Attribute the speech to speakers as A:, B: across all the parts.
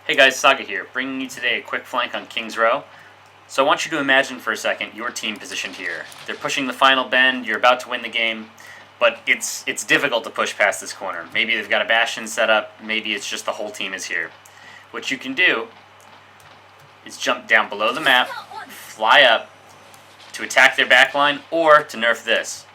A: Hey guys, Saga here, bringing you today a quick flank on King's Row. So I want you to imagine for a second your team positioned here. They're pushing the final bend, you're about to win the game, but it's difficult to push past this corner. Maybe they've got a bastion set up, maybe it's just the whole team is here. What you can do is jump down below the map, fly up, to attack their backline, or to nerf this.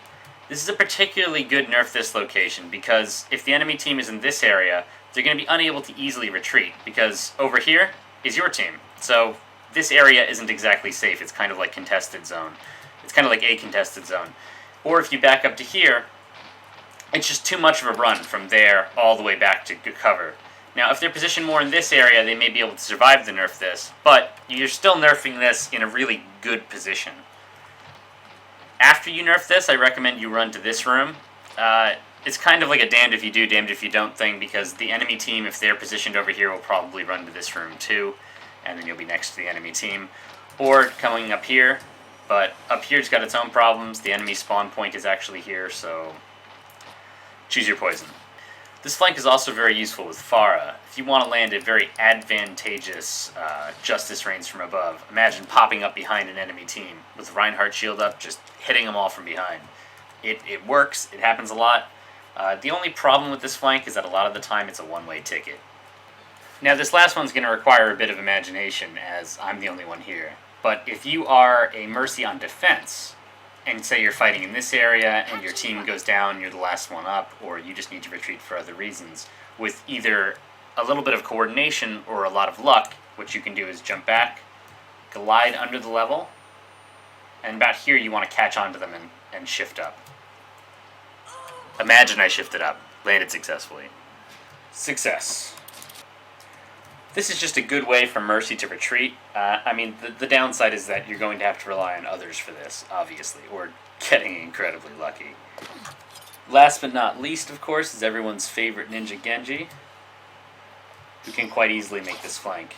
A: This is a particularly good nerf this location, because if the enemy team is in this area, they're going to be unable to easily retreat, because over here is your team. So this area isn't exactly safe. It's kind of like contested zone. It's kind of like a contested zone. Or if you back up to here, it's just too much of a run from there all the way back to cover. Now, if they're positioned more in this area, they may be able to survive the nerf this, but you're still nerfing this in a really good position. After you nerf this, I recommend you run to this room. It's kind of like a damned if you do, damned if you don't thing, because the enemy team, if they're positioned over here, will probably run to this room too, and then you'll be next to the enemy team. Or coming up here, but up here's got its own problems. The enemy spawn point is actually here, so choose your poison. This flank is also very useful with Pharah. If you want to land a very advantageous Justice Reigns from above, imagine popping up behind an enemy team with Reinhardt shield up, just hitting them all from behind. It works, it happens a lot. The only problem with this flank is that a lot of the time it's a one-way ticket. Now this last one's going to require a bit of imagination, as I'm the only one here. But if you are a Mercy on defense, and say you're fighting in this area and your team goes down, you're the last one up, or you just need to retreat for other reasons, with either a little bit of coordination or a lot of luck, what you can do is jump back, glide under the level, and about here you want to catch onto them and shift up. Imagine I shifted up, landed successfully. Success. This is just a good way for Mercy to retreat. The downside is that you're going to have to rely on others for this, obviously, or getting incredibly lucky. Last but not least, of course, is everyone's favorite ninja Genji, who can quite easily make this flank.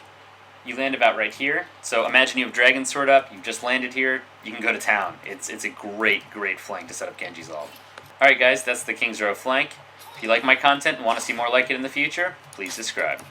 A: You land about right here, so imagine you have Dragon Sword up, you've just landed here, you can go to town. It's a great flank to set up Genji's ult. Alright guys, that's the King's Row flank. If you like my content and want to see more like it in the future, please subscribe.